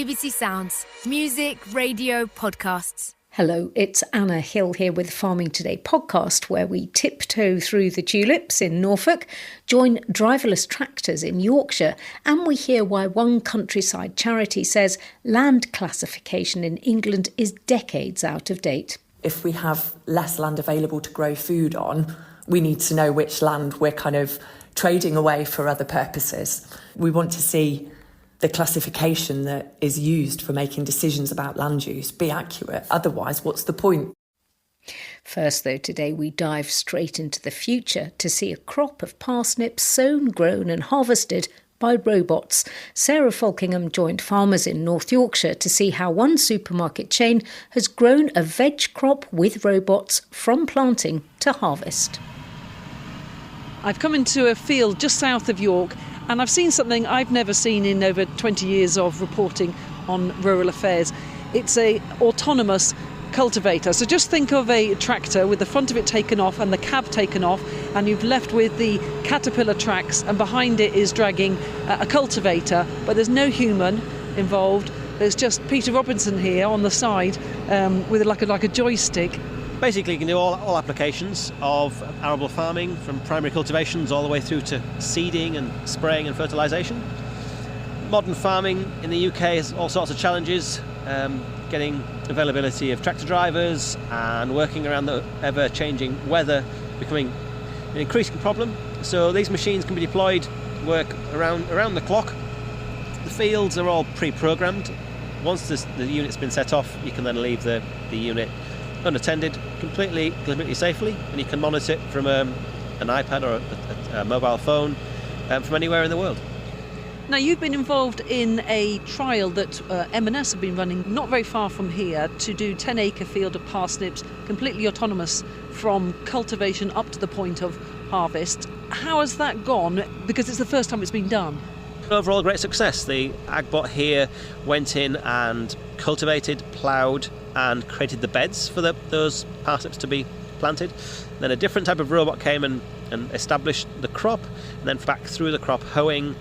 BBC Sounds. Music, radio, podcasts. Hello, it's Anna Hill here with Farming Today podcast, where we tiptoe through the tulips in Norfolk, join driverless tractors in Yorkshire, and we hear why one countryside charity says land classification in England is decades out of date. If we have less land available to grow food on, we need to know which land we're kind of trading away for other purposes. We want to see the classification that is used for making decisions about land use be accurate. Otherwise, what's the point? First, though, today we dive straight into the future to see a crop of parsnips sown, grown and harvested by robots. Sarah Falkingham joined farmers in North Yorkshire to see how one supermarket chain has grown a veg crop with robots from planting to harvest. I've come into a field just south of York, and I've seen something I've never seen in over 20 years of reporting on rural affairs. It's an autonomous cultivator. So just think of a tractor with the front of it taken off and the cab taken off, and you've left with the caterpillar tracks, and behind it is dragging a cultivator, but there's no human involved. There's just Peter Robinson here on the side with like a joystick. Basically, you can do all applications of arable farming, from primary cultivations all the way through to seeding and spraying and fertilisation. Modern farming in the UK has all sorts of challenges, getting availability of tractor drivers and working around the ever-changing weather becoming an increasing problem. So these machines can be deployed, work around the clock. The fields are all pre-programmed. Once the unit's been set off, you can then leave the unit unattended, completely safely, and you can monitor it from an iPad or a mobile phone from anywhere in the world. Now, you've been involved in a trial that M&S have been running not very far from here to do 10-acre field of parsnips, completely autonomous from cultivation up to the point of harvest. How has that gone? Because it's the first time it's been done. Overall, great success. The Agbot here went in and cultivated, ploughed and created the beds for those parsnips to be planted. Then a different type of robot came and established the crop, and then back through the crop, hoeing,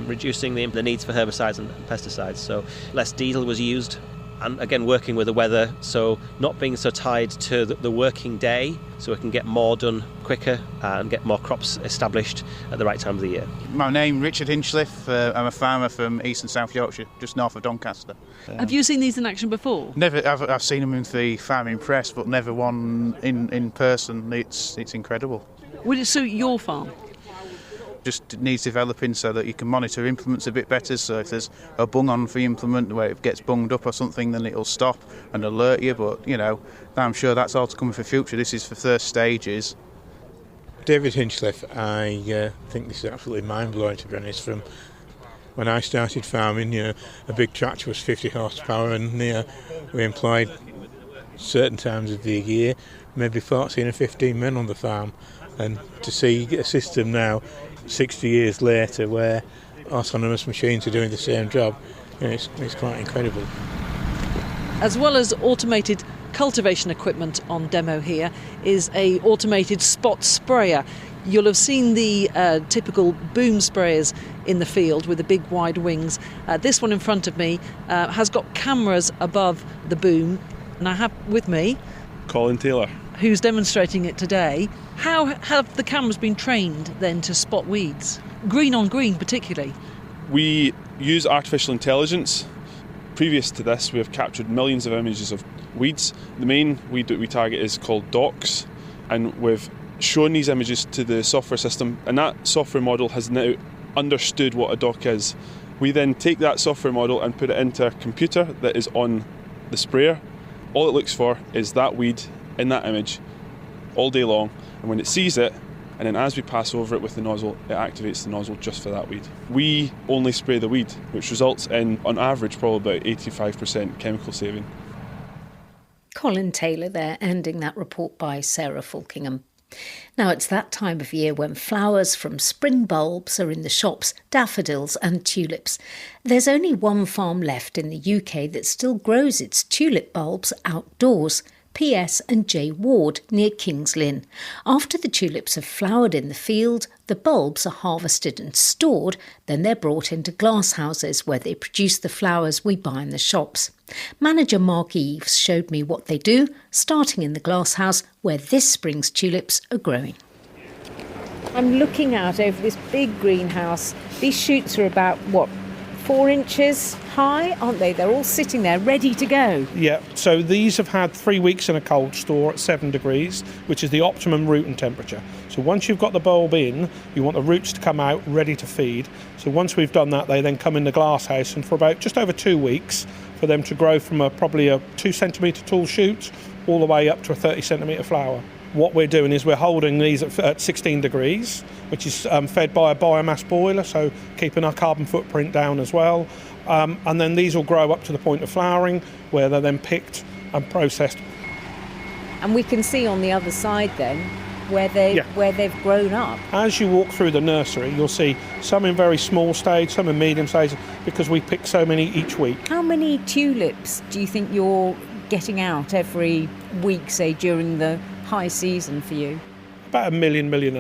reducing the needs for herbicides and pesticides. So less diesel was used, and again working with the weather, so not being so tied to the working day, so we can get more done quicker and get more crops established at the right time of the year. My name is Richard Hinchliffe. I'm a farmer from East and South Yorkshire, just north of Doncaster. Have you seen these in action before? Never. I've seen them in the farming press, but never one in person. It's incredible. Would it suit your farm? Just needs developing so that you can monitor implements a bit better. So if there's a bung on for the implement where it gets bunged up or something, then it'll stop and alert you. But I'm sure that's all to come for future. This is for first stages. David Hinchliffe, I think this is absolutely mind-blowing, to be honest. From when I started farming, a big tractor was 50 horsepower, and we employed certain times of the year maybe 14 or 15 men on the farm. And to see a system now, 60 years later, where autonomous machines are doing the same job, it's quite incredible. As well as automated cultivation equipment on demo here is a automated spot sprayer. You'll have seen the typical boom sprayers in the field with the big wide wings. This one in front of me has got cameras above the boom, and I have with me Colin Taylor, who's demonstrating it today. How have the cameras been trained then to spot weeds? Green on green particularly. We use artificial intelligence. Previous to this, we have captured millions of images of weeds. The main weed that we target is called docks, and we've shown these images to the software system, and that software model has now understood what a dock is. We then take that software model and put it into a computer that is on the sprayer. All it looks for is that weed in that image all day long, and when it sees it, and then as we pass over it with the nozzle, it activates the nozzle just for that weed. We only spray the weed, which results in, on average, probably about 85% chemical saving. Colin Taylor there, ending that report by Sarah Falkingham. Now it's that time of year when flowers from spring bulbs are in the shops, daffodils and tulips. There's only one farm left in the UK that still grows its tulip bulbs outdoors, P.S.&J. Ward near Kings Lynn. After the tulips have flowered in the field, the bulbs are harvested and stored, then they're brought into glasshouses where they produce the flowers we buy in the shops. Manager Mark Eves showed me what they do, starting in the glasshouse where this spring's tulips are growing. I'm looking out over this big greenhouse. These shoots are about, 4 inches high, aren't they? They're all sitting there ready to go. Yeah, so these have had 3 weeks in a cold store at 7 degrees, which is the optimum rooting temperature. So once you've got the bulb in, you want the roots to come out ready to feed. So once we've done that, they then come in the glasshouse, and for about just over 2 weeks, for them to grow from probably a 2 centimetre tall shoot all the way up to a 30 centimetre flower. What we're doing is we're holding these at 16 degrees, which is fed by a biomass boiler, so keeping our carbon footprint down as well. And then these will grow up to the point of flowering, where they're then picked and processed. And we can see on the other side then where they've grown up. As you walk through the nursery, you'll see some in very small stage, some in medium stage, because we pick so many each week. How many tulips do you think you're getting out every week, say, during the high season for you? About 1.5 million.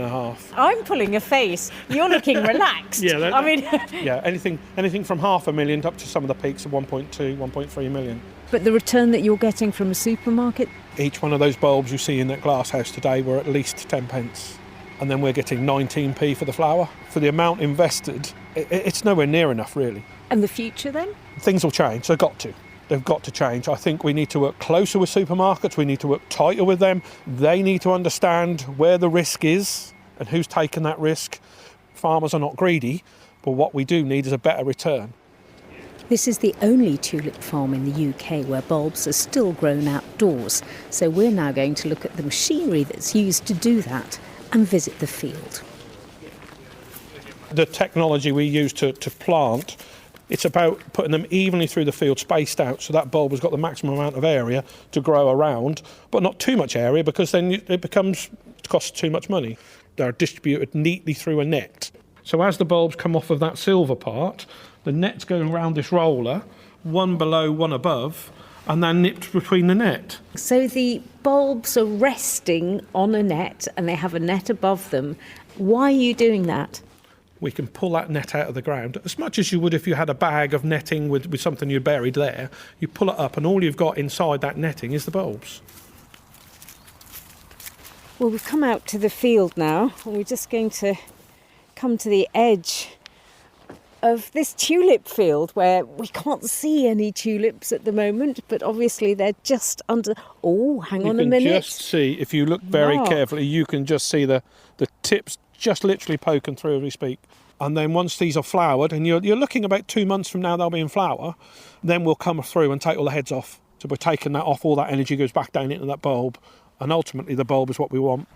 I'm pulling a face. You're looking relaxed. Yeah, anything from 500,000 up to some of the peaks of 1.2, 1.3 million. But the return that you're getting from a supermarket? Each one of those bulbs you see in that glasshouse today were at least 10 pence. And then we're getting 19p for the flower. For the amount invested, it's nowhere near enough, really. And the future then? Things will change. They've got to change. I think we need to work closer with supermarkets. We need to work tighter with them. They need to understand where the risk is and who's taken that risk. Farmers are not greedy, but what we do need is a better return. This is the only tulip farm in the UK where bulbs are still grown outdoors. So we're now going to look at the machinery that's used to do that and visit the field. The technology we use to plant, it's about putting them evenly through the field, spaced out, so that bulb has got the maximum amount of area to grow around, but not too much area, because then it costs too much money. They're distributed neatly through a net. So as the bulbs come off of that silver part, the net's going around this roller, one below, one above, and then nipped between the net. So the bulbs are resting on a net, and they have a net above them. Why are you doing that? We can pull that net out of the ground as much as you would if you had a bag of netting with something you buried there. You pull it up and all you've got inside that netting is the bulbs. Well, we've come out to the field now, and we're just going to come to the edge of this tulip field where we can't see any tulips at the moment, but obviously they're just under... Oh, hang on a minute. You can just see, if you look very carefully, you can just see the tips just literally poking through as we speak. And then once these are flowered, and you're looking about 2 months from now they'll be in flower, then we'll come through and take all the heads off. So we're taking that off, all that energy goes back down into that bulb, and ultimately the bulb is what we want.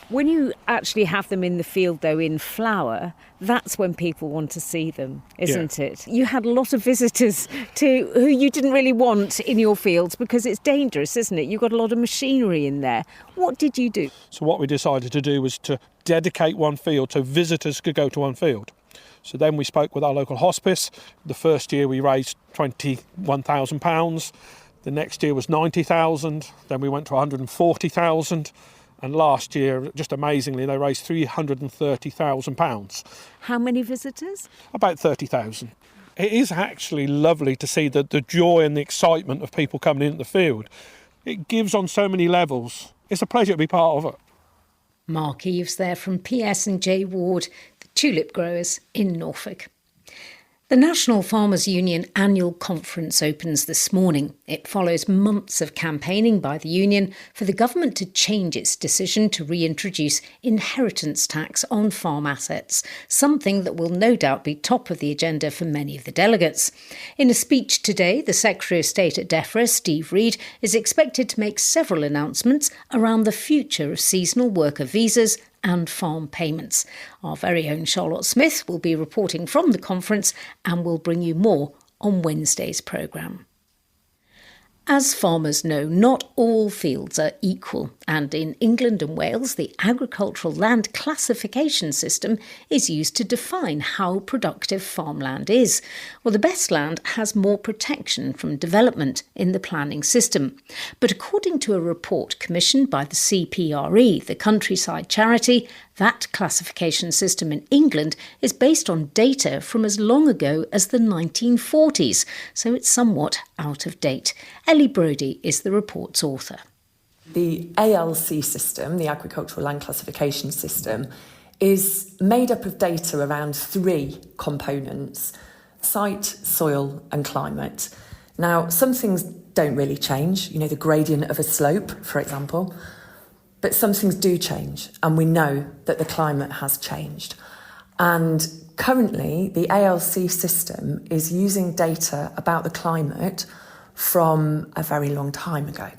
When you actually have them in the field, though, in flower, that's when people want to see them, isn't it? You had a lot of visitors who you didn't really want in your fields because it's dangerous, isn't it? You've got a lot of machinery in there. What did you do? So what we decided to do was to dedicate one field so visitors could go to one field. So then we spoke with our local hospice. The first year we raised £21,000. The next year was 90,000. Then we went to 140,000. And last year, just amazingly, they raised £330,000. How many visitors? About 30,000. It is actually lovely to see the joy and the excitement of people coming into the field. It gives on so many levels. It's a pleasure to be part of it. Mark Eves there from P.S.&J. Ward, the tulip growers in Norfolk. The National Farmers Union annual conference opens this morning. It follows months of campaigning by the union for the government to change its decision to reintroduce inheritance tax on farm assets, something that will no doubt be top of the agenda for many of the delegates. In a speech today, the Secretary of State at DEFRA, Steve Reed, is expected to make several announcements around the future of seasonal worker visas and farm payments. Our very own Charlotte Smith will be reporting from the conference and will bring you more on Wednesday's programme. As farmers know, not all fields are equal, and in England and Wales, the agricultural land classification system is used to define how productive farmland is. Well, the best land has more protection from development in the planning system. But according to a report commissioned by the CPRE, the countryside charity, that classification system in England is based on data from as long ago as the 1940s, so it's somewhat out of date. Ellie Brodie is the report's author. The ALC system, the Agricultural Land Classification System, is made up of data around three components: site, soil and climate. Now, some things don't really change, the gradient of a slope, for example, but some things do change, and we know that the climate has changed. And currently, the ALC system is using data about the climate from a very long time ago.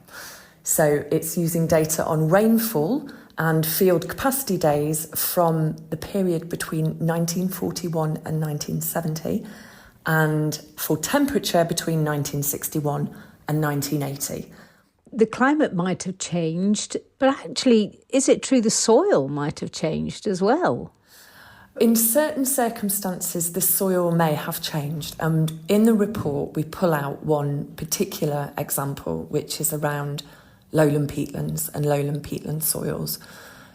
So it's using data on rainfall and field capacity days from the period between 1941 and 1970, and for temperature between 1961 and 1980. The climate might have changed, but actually, is it true the soil might have changed as well? In certain circumstances, the soil may have changed. And in the report, we pull out one particular example, which is around lowland peatlands and lowland peatland soils,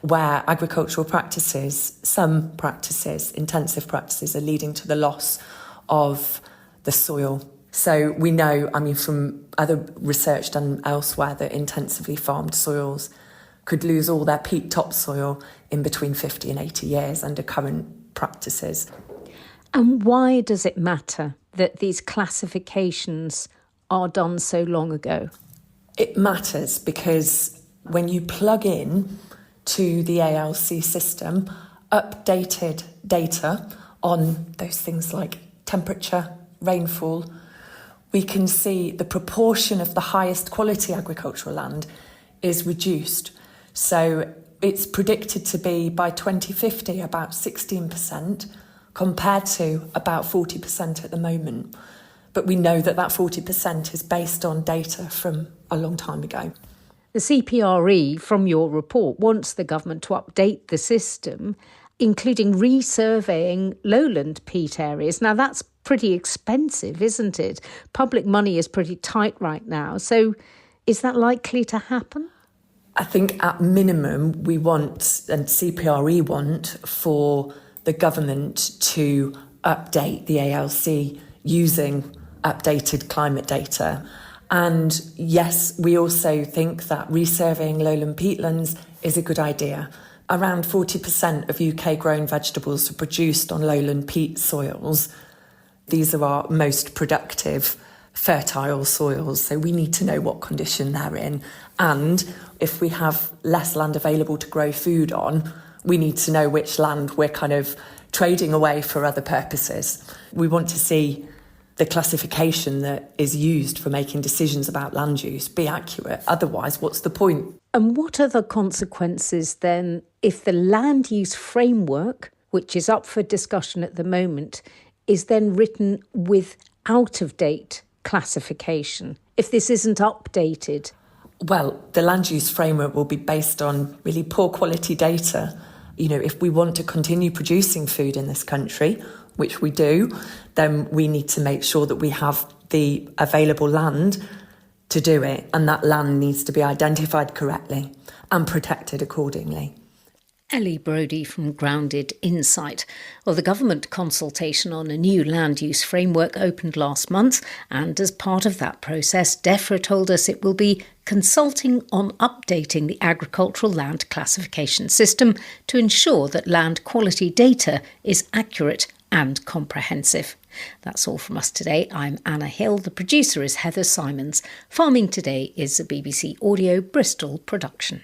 where agricultural practices, some practices, intensive practices, are leading to the loss of the soil. So we know, from other research done elsewhere, that intensively farmed soils could lose all their peat topsoil in between 50 and 80 years under current practices. And why does it matter that these classifications are done so long ago? It matters because when you plug in to the ALC system updated data on those things like temperature, rainfall, we can see the proportion of the highest quality agricultural land is reduced. So it's predicted to be by 2050 about 16% compared to about 40% at the moment. But we know that 40% is based on data from a long time ago. The CPRE, from your report, wants the government to update the system, including resurveying lowland peat areas. Now, that's pretty expensive, isn't it? Public money is pretty tight right now. So is that likely to happen? I think at minimum we want, and CPRE want, for the government to update the ALC using updated climate data. And yes, we also think that resurveying lowland peatlands is a good idea. Around 40% of UK grown vegetables are produced on lowland peat soils. These are our most productive, fertile soils, so we need to know what condition they're in. And if we have less land available to grow food on, we need to know which land we're kind of trading away for other purposes. We want to see the classification that is used for making decisions about land use be accurate. Otherwise, what's the point? And what are the consequences then if the land use framework, which is up for discussion at the moment, is then written with out-of-date classification, if this isn't updated? Well, the land use framework will be based on really poor quality data. If we want to continue producing food in this country, which we do, then we need to make sure that we have the available land to do it, and that land needs to be identified correctly and protected accordingly. Ellie Brodie from Grounded Insight. Well, the government consultation on a new land use framework opened last month, and as part of that process, DEFRA told us it will be consulting on updating the agricultural land classification system to ensure that land quality data is accurate and comprehensive. That's all from us today. I'm Anna Hill. The producer is Heather Simons. Farming Today is a BBC Audio Bristol production.